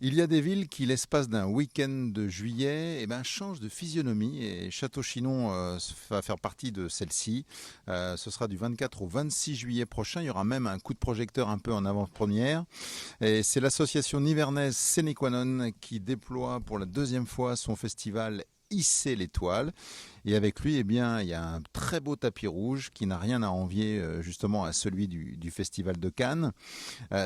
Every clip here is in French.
Il y a des villes qui, l'espace d'un week-end de juillet, changent de physionomie et Château-Chinon va faire partie de celle-ci. Ce sera du 24 au 26 juillet prochain. Il y aura même un coup de projecteur un peu en avant-première. Et c'est l'association nivernaise Sénéquanon qui déploie pour la deuxième fois son festival Hisser l'étoile. Et avec lui, il y a un très beau tapis rouge qui n'a rien à envier justement à celui du Festival de Cannes.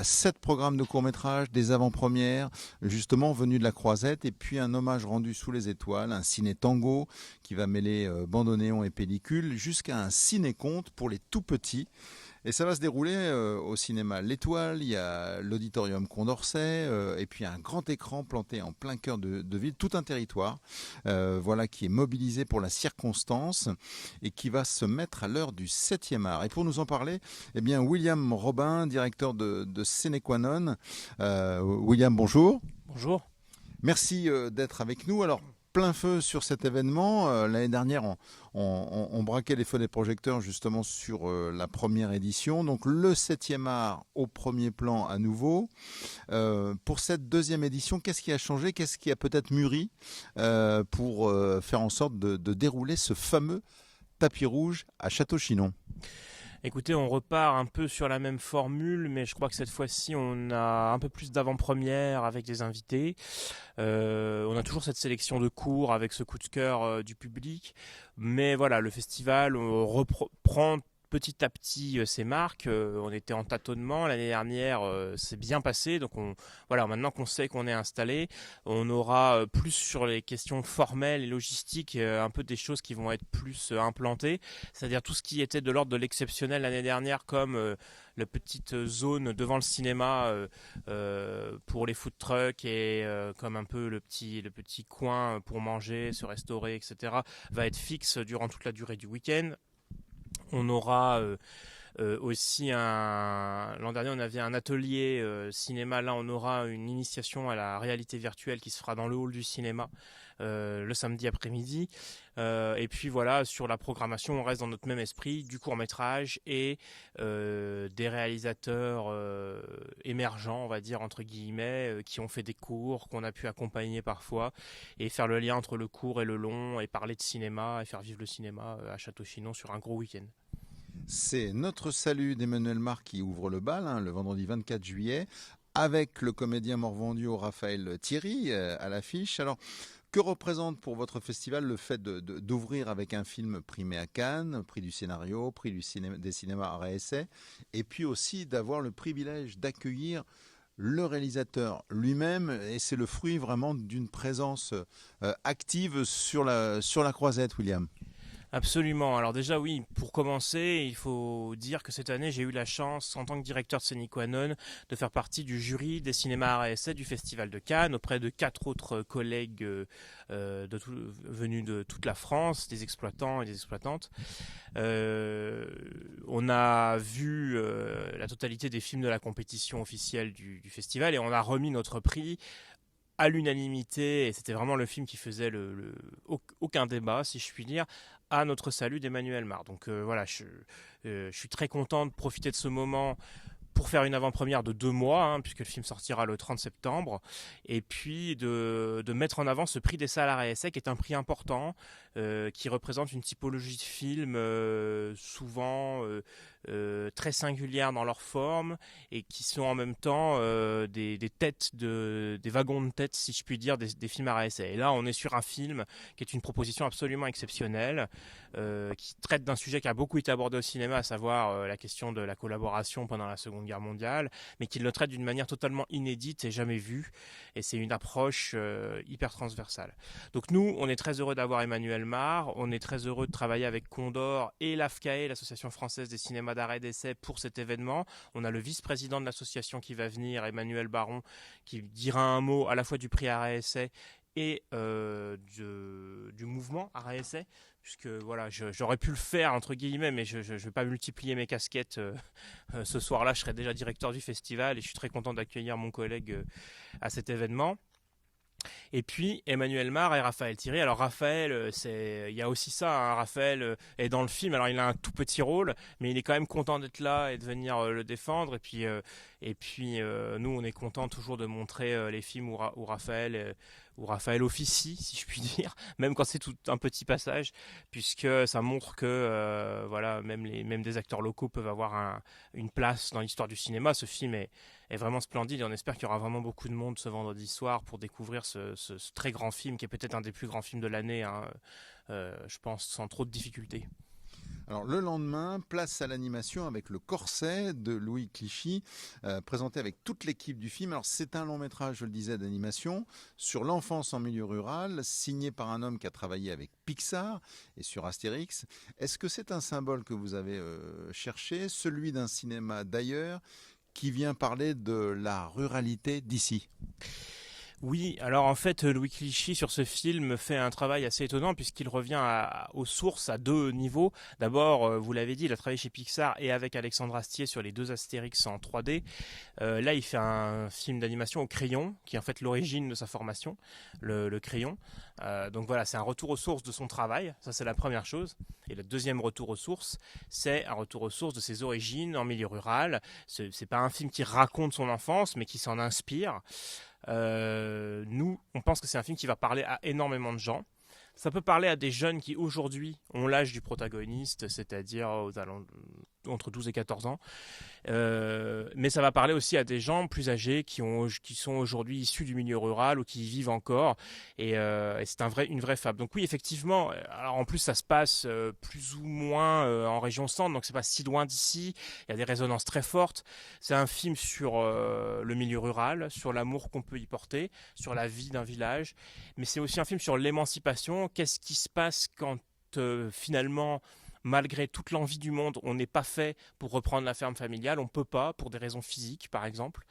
7 programmes de court-métrage, des avant-premières, justement venus de la Croisette, et puis un hommage rendu sous les étoiles, un ciné-tango qui va mêler bandoneon et pellicule, jusqu'à un ciné-conte pour les tout petits. Et ça va se dérouler au cinéma L'Étoile, il y a l'auditorium Condorcet, et puis un grand écran planté en plein cœur de ville, tout un territoire, voilà, qui est mobilisé pour la circonstance et qui va se mettre à l'heure du 7e art. Et pour nous en parler, William Robin, directeur de Sénéquanon. William, bonjour. Bonjour. Merci d'être avec nous. Alors, plein feu sur cet événement. L'année dernière, on braquait les feux des projecteurs justement sur la première édition. Donc le 7e art au premier plan à nouveau. Pour cette deuxième édition, qu'est-ce qui a changé? Qu'est-ce qui a peut-être mûri pour faire en sorte de dérouler ce fameux tapis rouge à Château-Chinon? Écoutez, on repart un peu sur la même formule, mais je crois que cette fois-ci, on a un peu plus d'avant-première avec des invités. On a toujours cette sélection de cours avec ce coup de cœur du public. Mais voilà, le festival reprend petit à petit ses marques. On était en tâtonnement l'année dernière, c'est bien passé. Donc voilà, maintenant qu'on sait qu'on est installé, on aura plus sur les questions formelles et logistiques, un peu des choses qui vont être plus implantées. C'est-à-dire tout ce qui était de l'ordre de l'exceptionnel l'année dernière, comme la petite zone devant le cinéma pour les food trucks et comme un peu le petit coin pour manger, se restaurer, etc., va être fixe durant toute la durée du week-end. On aura aussi l'an dernier on avait un atelier cinéma. Là on aura une initiation à la réalité virtuelle qui se fera dans le hall du cinéma le samedi après-midi. Et puis voilà, sur la programmation on reste dans notre même esprit, du court-métrage et des réalisateurs émergents, on va dire entre guillemets, qui ont fait des cours, qu'on a pu accompagner parfois, et faire le lien entre le court et le long, et parler de cinéma et faire vivre le cinéma à Château-Chinon sur un gros week-end. C'est Notre Salut d'Emmanuel Mar qui ouvre le bal, le vendredi 24 juillet, avec le comédien Morvandio Raphaël Thierry à l'affiche. Alors, que représente pour votre festival le fait d'ouvrir avec un film primé à Cannes, prix du scénario, prix des cinémas Arts et Essai, et puis aussi d'avoir le privilège d'accueillir le réalisateur lui-même, et c'est le fruit vraiment d'une présence active sur la Croisette, William? Absolument. Alors déjà oui, pour commencer, il faut dire que cette année j'ai eu la chance, en tant que directeur de Sénéquanon, de faire partie du jury des cinémas Arts et Essai du Festival de Cannes, auprès de 4 autres collègues venus de toute la France, des exploitants et des exploitantes. On a vu la totalité des films de la compétition officielle du festival, et on a remis notre prix à l'unanimité, et c'était vraiment le film qui faisait aucun débat, si je puis dire, à Notre Salut d'Emmanuel Mar. Donc voilà, je suis très content de profiter de ce moment pour faire une avant-première de 2 mois, puisque le film sortira le 30 septembre, et puis de mettre en avant ce prix des salles à essai, qui est un prix important, qui représente une typologie de films souvent très singulières dans leur forme, et qui sont en même temps des wagons de tête, si je puis dire, des films à essai. Et là, on est sur un film qui est une proposition absolument exceptionnelle, qui traite d'un sujet qui a beaucoup été abordé au cinéma, à savoir la question de la collaboration pendant la Seconde Guerre mondiale, mais qui le traite d'une manière totalement inédite et jamais vue. Et c'est une approche hyper transversale. Donc nous, on est très heureux d'avoir Emmanuel Mar, on est très heureux de travailler avec Condor et l'AFCAE, l'Association française des cinémas d'arrêt d'essai, pour cet événement. On a le vice-président de l'association qui va venir, Emmanuel Baron, qui dira un mot à la fois du prix arrêt essai et du mouvement arrêt essai, puisque voilà, j'aurais pu le faire entre guillemets, mais je ne vais pas multiplier mes casquettes. Ce soir-là, je serai déjà directeur du festival, et je suis très content d'accueillir mon collègue à cet événement. Et puis Emmanuel Mar et Raphaël Thierry. Alors Raphaël, il y a aussi ça, hein. Raphaël est dans le film. Alors il a un tout petit rôle, mais il est quand même content d'être là et de venir le défendre. Et puis nous, on est content toujours de montrer les films où Raphaël officie, si je puis dire, même quand c'est tout un petit passage, puisque ça montre que voilà, même des acteurs locaux peuvent avoir une place dans l'histoire du cinéma. Ce film est vraiment splendide et on espère qu'il y aura vraiment beaucoup de monde ce vendredi soir pour découvrir ce très grand film qui est peut-être un des plus grands films de l'année, hein, je pense, sans trop de difficultés. Alors le lendemain, place à l'animation avec Le Corset de Louis Clichy, présenté avec toute l'équipe du film. Alors c'est un long métrage, je le disais, d'animation sur l'enfance en milieu rural, signé par un homme qui a travaillé avec Pixar et sur Astérix. Est-ce que c'est un symbole que vous avez cherché, celui d'un cinéma d'ailleurs, qui vient parler de la ruralité d'ici ? Oui, alors en fait, Louis Clichy sur ce film fait un travail assez étonnant puisqu'il revient aux sources à deux niveaux. D'abord, vous l'avez dit, il a travaillé chez Pixar et avec Alexandre Astier sur les deux Astérix en 3D. Là, il fait un film d'animation au crayon, qui est en fait l'origine de sa formation, le crayon. Donc voilà, c'est un retour aux sources de son travail, ça c'est la première chose. Et le deuxième retour aux sources, c'est un retour aux sources de ses origines en milieu rural. C'est pas un film qui raconte son enfance, mais qui s'en inspire. Nous, on pense que c'est un film qui va parler à énormément de gens. Ça peut parler à des jeunes qui aujourd'hui ont l'âge du protagoniste, c'est-à-dire entre 12 et 14 ans. Mais ça va parler aussi à des gens plus âgés qui sont aujourd'hui issus du milieu rural ou qui y vivent encore. Et c'est une vraie fable. Donc oui, effectivement, alors en plus ça se passe plus ou moins en région centre, donc c'est pas si loin d'ici. Il y a des résonances très fortes. C'est un film sur le milieu rural, sur l'amour qu'on peut y porter, sur la vie d'un village. Mais c'est aussi un film sur l'émancipation. Qu'est-ce qui se passe quand finalement, malgré toute l'envie du monde, on n'est pas fait pour reprendre la ferme familiale, on ne peut pas, pour des raisons physiques par exemple.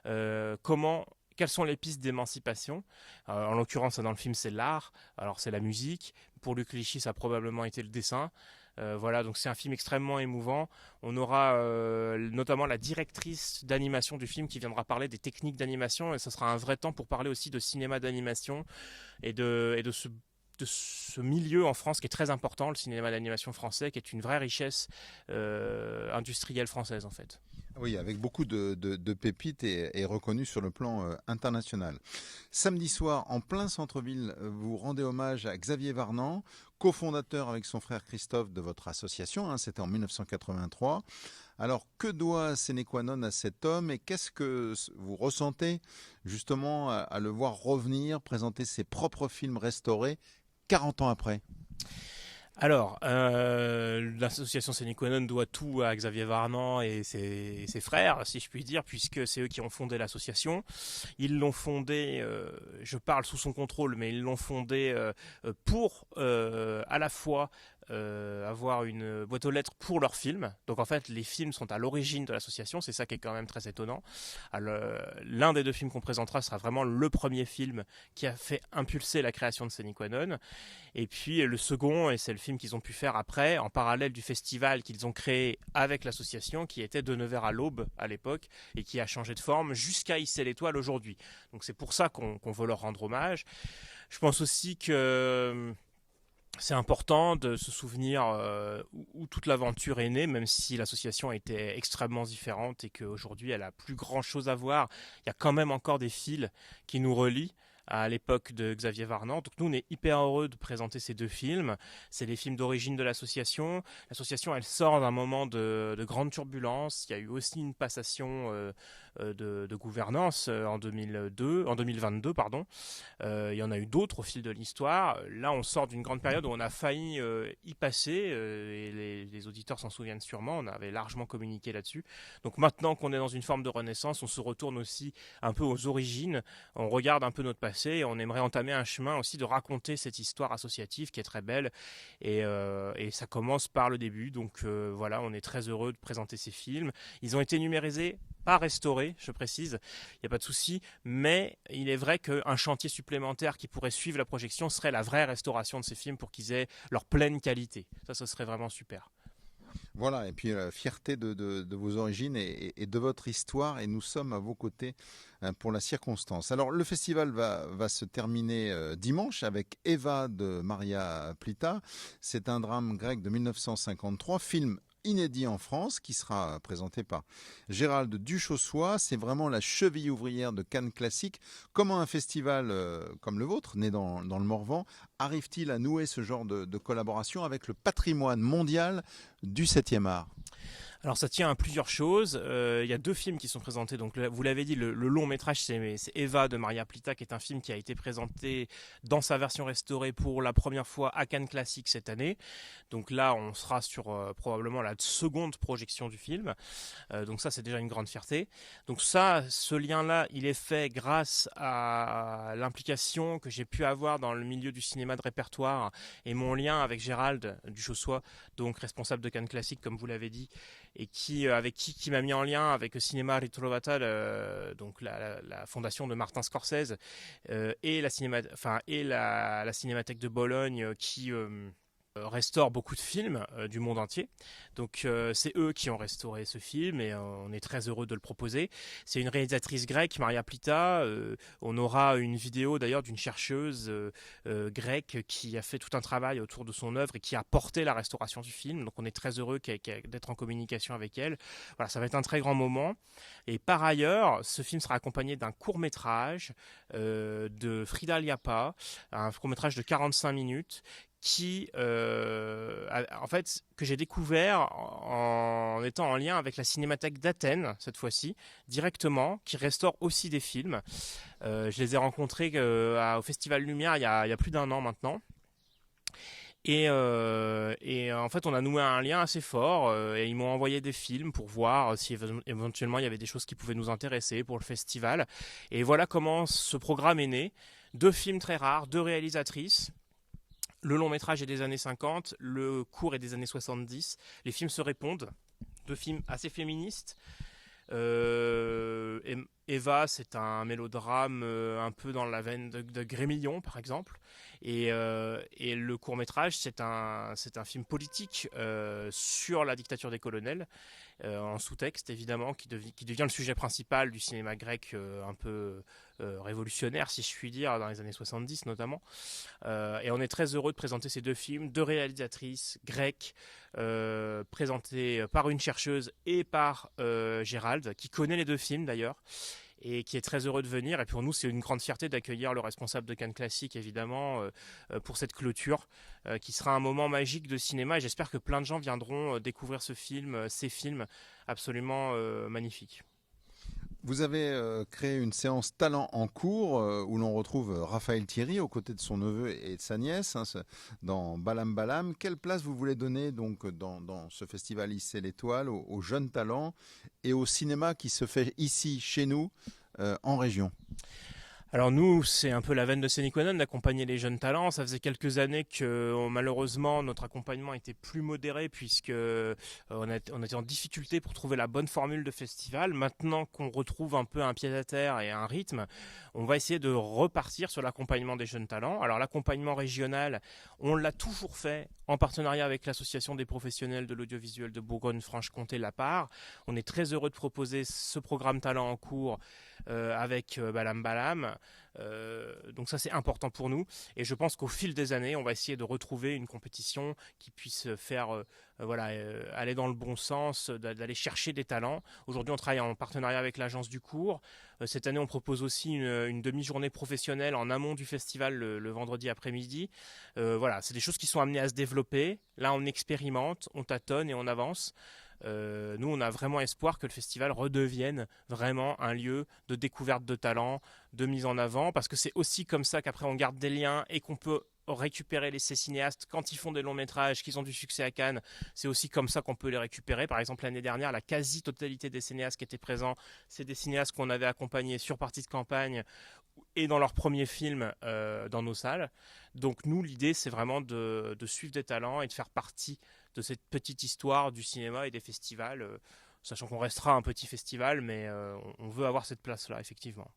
Quelles sont les pistes d'émancipation ? En l'occurrence, dans le film, c'est l'art, alors c'est la musique. Pour Luc Clichy, ça a probablement été le dessin. Voilà, donc c'est un film extrêmement émouvant. On aura notamment la directrice d'animation du film qui viendra parler des techniques d'animation, et ce sera un vrai temps pour parler aussi de cinéma d'animation et de ce milieu en France qui est très important, le cinéma d'animation français, qui est une vraie richesse industrielle française en fait. Oui, avec beaucoup de pépites et reconnu sur le plan international. Samedi soir, en plein centre-ville, vous rendez hommage à Xavier Varnant, cofondateur avec son frère Christophe de votre association, hein, c'était en 1983. Alors, que doit sine qua non à cet homme et qu'est-ce que vous ressentez justement à le voir revenir, présenter ses propres films restaurés 40 ans après ? Alors, l'association Sine Qua Non doit tout à Xavier Varnant et ses frères, si je puis dire, puisque c'est eux qui ont fondé l'association. Ils l'ont fondée, je parle sous son contrôle, mais ils l'ont fondée pour à la fois avoir une boîte aux lettres pour leurs films. Donc en fait, les films sont à l'origine de l'association, c'est ça qui est quand même très étonnant. Alors, l'un des deux films qu'on présentera sera vraiment le premier film qui a fait impulser la création de Sine Qua Non. Et puis le second, et c'est le film qu'ils ont pu faire après, en parallèle du festival qu'ils ont créé avec l'association, qui était De Nevers à l'Aube à l'époque, et qui a changé de forme jusqu'à Hisser l'étoile aujourd'hui. Donc c'est pour ça qu'on veut leur rendre hommage. Je pense aussi que c'est important de se souvenir où toute l'aventure est née, même si l'association était extrêmement différente et qu'aujourd'hui elle a plus grand chose à voir. Il y a quand même encore des fils qui nous relient à l'époque de Xavier Varnant. Donc nous, on est hyper heureux de présenter ces deux films. C'est les films d'origine de l'association. L'association, elle sort d'un moment de grande turbulence. Il y a eu aussi une passation de gouvernance en 2022, pardon. Il y en a eu d'autres au fil de l'histoire. Là, on sort d'une grande période où on a failli y passer, et les auditeurs s'en souviennent sûrement. On avait largement communiqué là-dessus. Donc maintenant qu'on est dans une forme de renaissance, on se retourne aussi un peu aux origines. On regarde un peu notre passé et on aimerait entamer un chemin aussi de raconter cette histoire associative qui est très belle. Et ça commence par le début. Donc voilà, on est très heureux de présenter ces films. Ils ont été numérisés, pas restaurés, je précise, il n'y a pas de souci, mais il est vrai qu'un chantier supplémentaire qui pourrait suivre la projection serait la vraie restauration de ces films pour qu'ils aient leur pleine qualité. Ça, ce serait vraiment super. Voilà, et puis la fierté de vos origines et de votre histoire, et nous sommes à vos côtés pour la circonstance. Alors le festival va se terminer dimanche avec Eva de Maria Plita. C'est un drame grec de 1953, film inédit en France, qui sera présenté par Gérald Duchossois. C'est vraiment la cheville ouvrière de Cannes Classique. Comment un festival comme le vôtre, né dans le Morvan, arrive-t-il à nouer ce genre de collaboration avec le patrimoine mondial du 7e art? Alors ça tient à plusieurs choses. Il y a deux films qui sont présentés. Donc vous l'avez dit, le long métrage c'est Eva de Maria Plita, qui est un film qui a été présenté dans sa version restaurée pour la première fois à Cannes Classique cette année. Donc là on sera sur probablement la seconde projection du film. Donc ça c'est déjà une grande fierté. Donc ça, ce lien-là, il est fait grâce à l'implication que j'ai pu avoir dans le milieu du cinéma de répertoire et mon lien avec Gérald Duchossois, donc responsable de Cannes Classique comme vous l'avez dit, et avec qui m'a mis en lien avec Cinema Ritrovata, donc la fondation de Martin Scorsese, et la Cinémathèque de Bologne qui restaure beaucoup de films du monde entier. Donc c'est eux qui ont restauré ce film et on est très heureux de le proposer. C'est une réalisatrice grecque, Maria Plita. On aura une vidéo d'ailleurs d'une chercheuse grecque qui a fait tout un travail autour de son œuvre et qui a porté la restauration du film. Donc on est très heureux d'être en communication avec elle. Voilà, ça va être un très grand moment. Et par ailleurs, ce film sera accompagné d'un court-métrage de Frida Liapa, un court-métrage de 45 minutes en fait, que j'ai découvert en étant en lien avec la Cinémathèque d'Athènes, cette fois-ci, directement, qui restaure aussi des films. Je les ai rencontrés au Festival Lumière il y a plus d'un an maintenant. Et en fait, on a noué un lien assez fort et ils m'ont envoyé des films pour voir si éventuellement il y avait des choses qui pouvaient nous intéresser pour le festival. Et voilà comment ce programme est né. Deux films très rares, deux réalisatrices. Le long métrage est des années 50, le court est des années 70. Les films se répondent. Deux films assez féministes. Eva, c'est un mélodrame un peu dans la veine de Grémillon, par exemple. Et le court métrage, c'est un film politique sur la dictature des colonels, en sous-texte évidemment, qui devient le sujet principal du cinéma grec un peu révolutionnaire, si je puis dire, dans les années 70 notamment. Et on est très heureux de présenter ces deux films, deux réalisatrices grecques, présentées par une chercheuse et par Gérald, qui connaît les deux films d'ailleurs, et qui est très heureux de venir. Et pour nous, c'est une grande fierté d'accueillir le responsable de Cannes Classique, évidemment, pour cette clôture, qui sera un moment magique de cinéma. Et j'espère que plein de gens viendront découvrir ce film, ces films absolument magnifiques. Vous avez créé une séance talent en cours où l'on retrouve Raphaël Thierry aux côtés de son neveu et de sa nièce dans Balam Balam. Quelle place vous voulez donner donc dans ce festival Hisser l'étoile aux jeunes talents et au cinéma qui se fait ici, chez nous, en région? Alors nous, c'est un peu la veine de sine qua non d'accompagner les jeunes talents. Ça faisait quelques années que malheureusement notre accompagnement était plus modéré puisque on était en difficulté pour trouver la bonne formule de festival. Maintenant qu'on retrouve un peu un pied-à-terre et un rythme, on va essayer de repartir sur l'accompagnement des jeunes talents. Alors l'accompagnement régional, on l'a toujours fait en partenariat avec l'association des professionnels de l'audiovisuel de Bourgogne-Franche-Comté, La Part. On est très heureux de proposer ce programme talent en cours avec Balam Balam. Donc ça c'est important pour nous et je pense qu'au fil des années on va essayer de retrouver une compétition qui puisse faire aller dans le bon sens, d'aller chercher des talents. Aujourd'hui on travaille en partenariat avec l'agence du cours. Cette année on propose aussi une demi-journée professionnelle en amont du festival le vendredi après-midi. C'est des choses qui sont amenées à se développer. Là on expérimente, on tâtonne et on avance. Nous, on a vraiment espoir que le festival redevienne vraiment un lieu de découverte de talents, de mise en avant, parce que c'est aussi comme ça qu'après on garde des liens et qu'on peut récupérer ces cinéastes quand ils font des longs métrages, qu'ils ont du succès à Cannes. C'est aussi comme ça qu'on peut les récupérer. Par exemple, l'année dernière, la quasi-totalité des cinéastes qui étaient présents, c'est des cinéastes qu'on avait accompagnés sur partie de campagne et dans leur premier film dans nos salles. Donc nous, l'idée, c'est vraiment de suivre des talents et de faire partie de cette petite histoire du cinéma et des festivals, sachant qu'on restera un petit festival, mais on veut avoir cette place-là, effectivement.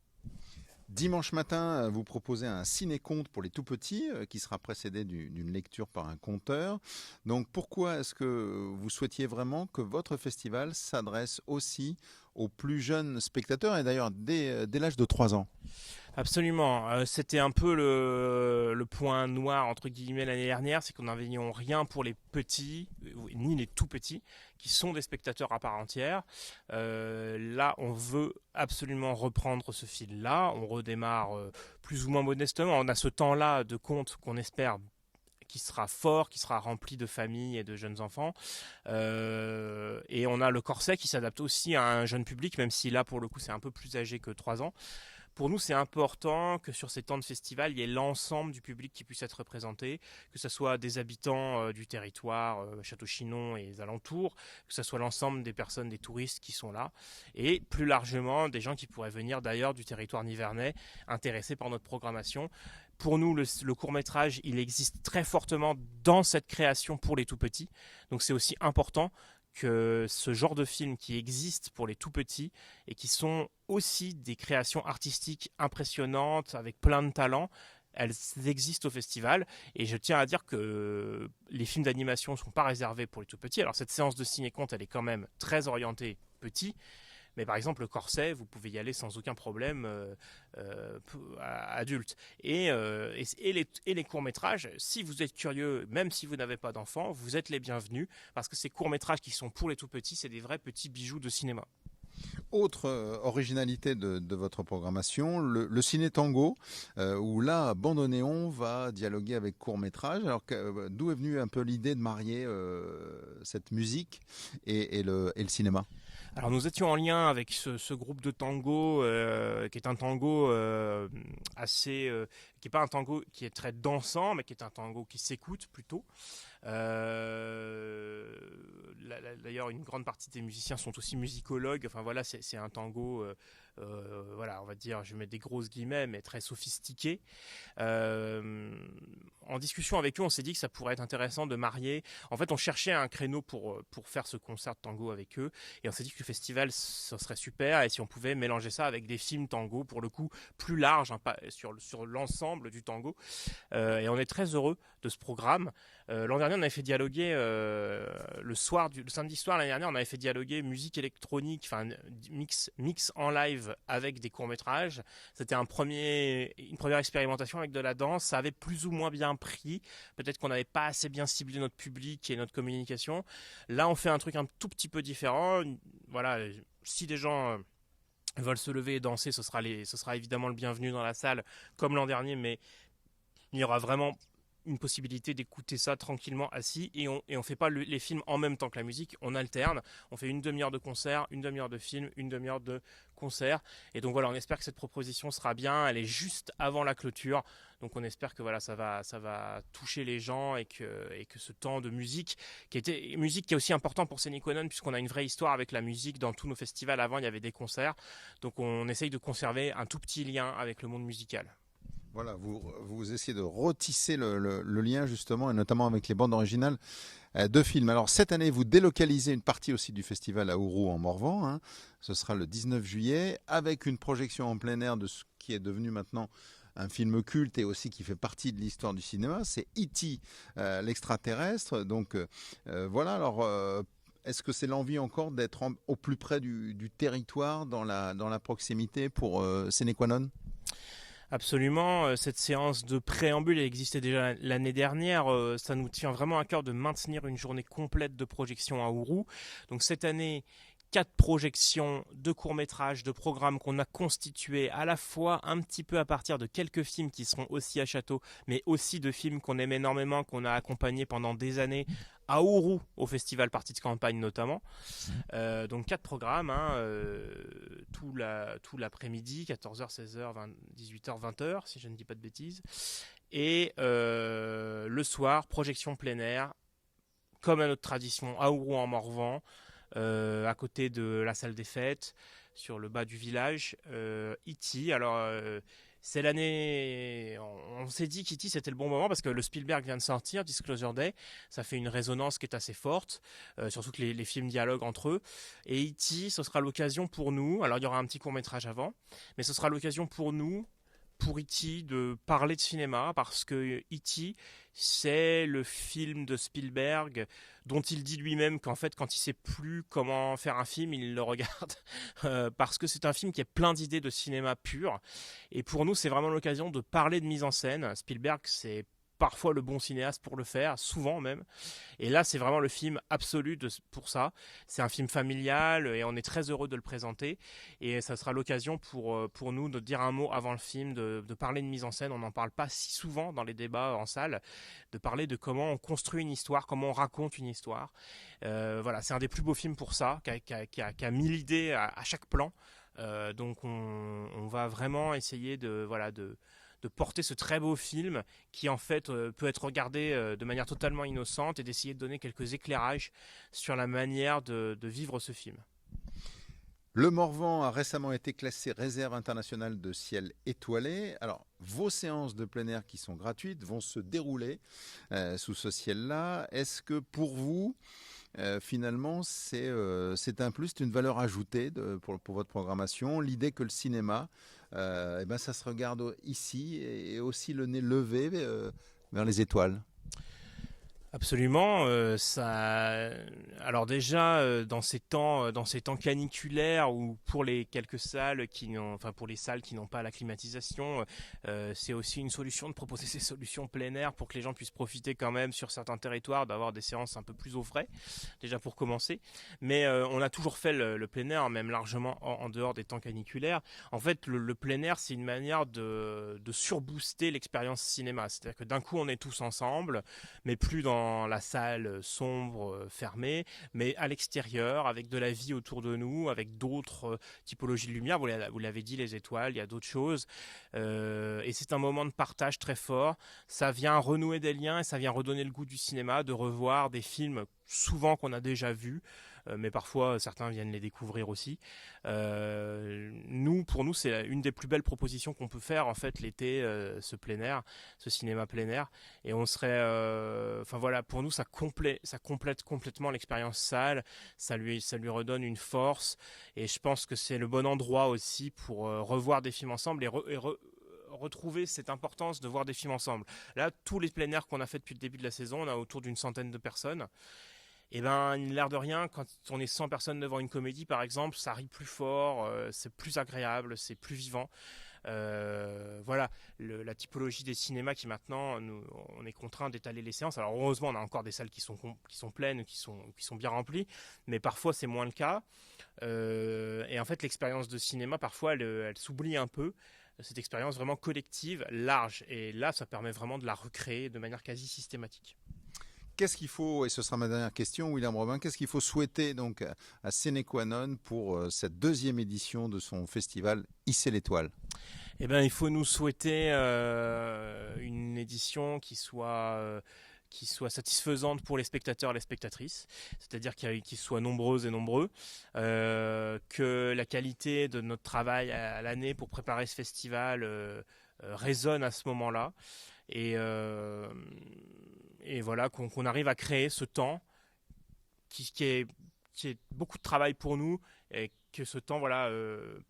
Dimanche matin, vous proposez un ciné-conte pour les tout-petits qui sera précédé d'une lecture par un conteur. Donc pourquoi est-ce que vous souhaitiez vraiment que votre festival s'adresse aussi aux plus jeunes spectateurs et d'ailleurs dès l'âge de 3 ans? Absolument. C'était un peu le point noir, entre guillemets, l'année dernière, c'est qu'on n'avait rien pour les petits, ni les tout petits, qui sont des spectateurs à part entière. Là, on veut absolument reprendre ce fil-là. On redémarre plus ou moins modestement. On a ce temps-là de conte qu'on espère qui sera fort, qui sera rempli de familles et de jeunes enfants. Et on a le corset qui s'adapte aussi à un jeune public, même si là, pour le coup, c'est un peu plus âgé que 3 ans. Pour nous, c'est important que sur ces temps de festival, il y ait l'ensemble du public qui puisse être représenté, que ce soit des habitants du territoire, Château-Chinon et les alentours, que ce soit l'ensemble des personnes, des touristes qui sont là, et plus largement des gens qui pourraient venir d'ailleurs du territoire nivernais, intéressés par notre programmation. Pour nous, le court-métrage, il existe très fortement dans cette création pour les tout-petits, donc c'est aussi important que ce genre de films qui existent pour les tout-petits et qui sont aussi des créations artistiques impressionnantes avec plein de talent, elles existent au festival. Et je tiens à dire que les films d'animation ne sont pas réservés pour les tout-petits. Alors cette séance de ciné-conte, elle est quand même très orientée petit. Mais par exemple, le corset, vous pouvez y aller sans aucun problème adulte. Et les courts-métrages, si vous êtes curieux, même si vous n'avez pas d'enfants, vous êtes les bienvenus, parce que ces courts-métrages qui sont pour les tout-petits, c'est des vrais petits bijoux de cinéma. Autre originalité de votre programmation, le ciné-tango, où là, Bandoneon va dialoguer avec court-métrage. Alors d'où est venue un peu l'idée de marier cette musique et le cinéma? Alors nous étions en lien avec ce groupe de tango qui est un tango qui est pas un tango qui est très dansant, mais qui est un tango qui s'écoute plutôt. D'ailleurs, une grande partie des musiciens sont aussi musicologues. Enfin voilà, c'est un tango, voilà, on va dire, je mets des grosses guillemets, mais très sophistiqué. En discussion avec eux, on s'est dit que ça pourrait être intéressant de marier. En fait, on cherchait un créneau pour faire ce concert de tango avec eux, et on s'est dit que le festival, ça serait super, et si on pouvait mélanger ça avec des films tango, pour le coup, plus larges, hein, sur l'ensemble du tango. Et on est très heureux de ce programme. L'an dernier, on avait fait dialoguer le samedi soir l'année dernière, on avait fait dialoguer musique électronique, enfin mix en live avec des courts métrages. C'était une première expérimentation avec de la danse. Ça avait plus ou moins bien pris. Peut-être qu'on n'avait pas assez bien ciblé notre public et notre communication. Là, on fait un truc un tout petit peu différent. Voilà, si des gens veulent se lever et danser, ce sera évidemment le bienvenu dans la salle, comme l'an dernier, mais il y aura vraiment une possibilité d'écouter ça tranquillement assis, et on fait pas les films en même temps que la musique, on alterne, on fait une demi-heure de concert, une demi-heure de film, une demi-heure de concert, et donc voilà, on espère que cette proposition sera bien. Elle est juste avant la clôture, donc on espère que voilà, ça va toucher les gens, et que ce temps de musique qui est aussi important pour Séniconen, puisqu'on a une vraie histoire avec la musique dans tous nos festivals. Avant, il y avait des concerts, donc on essaye de conserver un tout petit lien avec le monde musical. Voilà, vous essayez de retisser le lien justement, et notamment avec les bandes originales de films. Alors cette année, vous délocalisez une partie aussi du festival à Ouroux en Morvan. Hein. Ce sera le 19 juillet, avec une projection en plein air de ce qui est devenu maintenant un film culte et aussi qui fait partie de l'histoire du cinéma. C'est E.T. L'extraterrestre. Donc voilà, alors... est-ce que c'est l'envie encore d'être au plus près du territoire, dans la proximité pour Sénéquanon? Absolument, cette séance de préambule existait déjà l'année dernière. Ça nous tient vraiment à cœur de maintenir une journée complète de projection à Ouroux. Donc cette année, 4 projections de courts-métrages, de programmes qu'on a constitués à la fois un petit peu à partir de quelques films qui seront aussi à Château, mais aussi de films qu'on aime énormément, qu'on a accompagnés pendant des années à Ouroux, au festival Partie de campagne notamment. Donc 4 programmes, hein, tout l'après-midi, 14h, 16h, 18h, 20h, si je ne dis pas de bêtises. Et le soir, projection plein air, comme à notre tradition, à Ouroux en Morvan, à côté de la salle des fêtes, sur le bas du village. E.T. Alors c'est l'année, on s'est dit qu'E.T. c'était le bon moment parce que le Spielberg vient de sortir, Disclosure Day, ça fait une résonance qui est assez forte, surtout que les films dialoguent entre eux. Et E.T., ce sera l'occasion pour nous, alors il y aura un petit court-métrage avant, mais ce sera l'occasion pour nous pour E.T. de parler de cinéma parce que E.T. c'est le film de Spielberg dont il dit lui-même qu'en fait quand il sait plus comment faire un film, il le regarde parce que c'est un film qui est plein d'idées de cinéma pur. Et pour nous, c'est vraiment l'occasion de parler de mise en scène. Spielberg, c'est parfois le bon cinéaste pour le faire, souvent même. Et là, c'est vraiment le film absolu pour ça. C'est un film familial et on est très heureux de le présenter. Et ça sera l'occasion pour nous de dire un mot avant le film, de parler de mise en scène. On n'en parle pas si souvent dans les débats en salle, de parler de comment on construit une histoire, comment on raconte une histoire. Voilà, c'est un des plus beaux films pour ça, qui a 1000 idées à chaque plan. Donc on va vraiment essayer de porter ce très beau film qui en fait peut être regardé de manière totalement innocente et d'essayer de donner quelques éclairages sur la manière de vivre ce film. Le Morvan a récemment été classé réserve internationale de ciel étoilé. Alors, vos séances de plein air qui sont gratuites vont se dérouler sous ce ciel-là. Est-ce que pour vous, finalement, c'est un plus, c'est une valeur ajoutée pour votre programmation, l'idée que le cinéma, ça se regarde ici et aussi le nez levé vers les étoiles? Absolument, alors déjà dans ces temps caniculaires ou pour les quelques salles pour les salles qui n'ont pas la climatisation, c'est aussi une solution de proposer ces solutions plein air pour que les gens puissent profiter quand même sur certains territoires d'avoir des séances un peu plus au frais, déjà pour commencer. Mais on a toujours fait le plein air, même largement en dehors des temps caniculaires. En fait, le plein air, c'est une manière de surbooster l'expérience cinéma, c'est-à-dire que d'un coup on est tous ensemble, mais plus dans la salle sombre, fermée, mais à l'extérieur, avec de la vie autour de nous, avec d'autres typologies de lumière. Vous l'avez dit, les étoiles, il y a d'autres choses. Et c'est un moment de partage très fort. Ça vient renouer des liens et ça vient redonner le goût du cinéma, de revoir des films souvent qu'on a déjà vus. Mais parfois certains viennent les découvrir aussi. Pour nous, c'est une des plus belles propositions qu'on peut faire en fait l'été, ce plein air, ce cinéma plein air. Et on serait, pour nous, ça complète complètement l'expérience salle. Ça lui redonne une force. Et je pense que c'est le bon endroit aussi pour revoir des films ensemble et retrouver cette importance de voir des films ensemble. Là, tous les plein air qu'on a fait depuis le début de la saison, on a autour d'une centaine de personnes. Et l'air de rien, quand on est 100 personnes devant une comédie, par exemple, ça rit plus fort, c'est plus agréable, c'est plus vivant. La typologie des cinémas qui maintenant, on est contraint d'étaler les séances. Alors heureusement, on a encore des salles qui sont pleines, qui sont bien remplies, mais parfois c'est moins le cas. Et en fait, l'expérience de cinéma, parfois, elle s'oublie un peu. Cette expérience vraiment collective, large. Et là, ça permet vraiment de la recréer de manière quasi systématique. Qu'est-ce qu'il faut, et ce sera ma dernière question, William Robin, qu'est-ce qu'il faut souhaiter donc à Sine Qua Non pour cette deuxième édition de son festival Hisser l'étoile? Il faut nous souhaiter une édition qui soit satisfaisante pour les spectateurs et les spectatrices, c'est-à-dire qu'ils soient nombreuses et nombreux, que la qualité de notre travail à l'année pour préparer ce festival résonne à ce moment-là. Et voilà, qu'on arrive à créer ce temps qui est beaucoup de travail pour nous, et que ce temps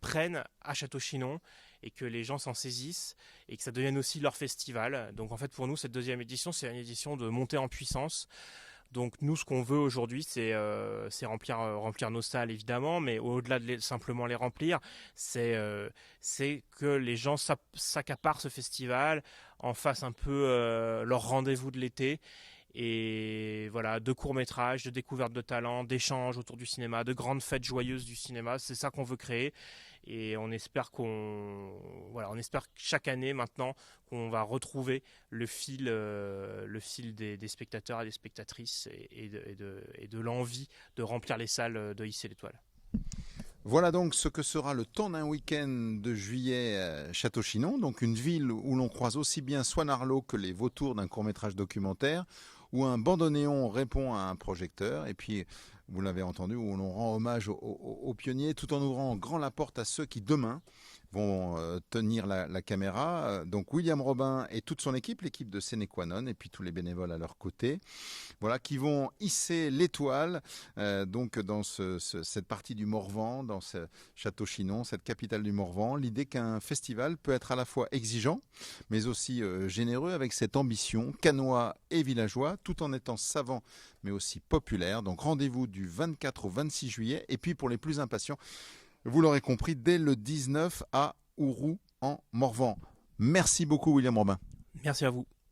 prenne à Château-Chinon et que les gens s'en saisissent et que ça devienne aussi leur festival. Donc en fait pour nous cette deuxième édition, c'est une édition de montée en puissance. Donc nous, ce qu'on veut aujourd'hui, c'est remplir nos salles évidemment, mais au-delà de simplement les remplir, c'est que les gens s'accaparent ce festival, en fassent un peu leur rendez-vous de l'été. Et voilà, de courts-métrages, de découvertes de talents, d'échanges autour du cinéma, de grandes fêtes joyeuses du cinéma, c'est ça qu'on veut créer. Et on espère chaque année maintenant qu'on va retrouver le fil des spectateurs et des spectatrices et de l'envie de remplir les salles de Hisser l'étoile. Voilà donc ce que sera le temps d'un week-end de juillet à Château-Chinon, donc une ville où l'on croise aussi bien Swan Arlo que les vautours d'un court-métrage documentaire, où un bandoneon répond à un projecteur, et puis, vous l'avez entendu, où l'on rend hommage aux pionniers, tout en ouvrant grand la porte à ceux qui, demain, vont tenir la caméra. Donc William Robin et toute son équipe, l'équipe de Sénéquanon, et puis tous les bénévoles à leur côté, voilà, qui vont hisser l'étoile donc dans cette partie du Morvan, dans ce Château-Chinon, cette capitale du Morvan. L'idée qu'un festival peut être à la fois exigeant, mais aussi généreux, avec cette ambition, canois et villageois, tout en étant savant, mais aussi populaire. Donc rendez-vous du 24 au 26 juillet, et puis pour les plus impatients, vous l'aurez compris, dès le 19 à Ourou en Morvan. Merci beaucoup William Robin. Merci à vous.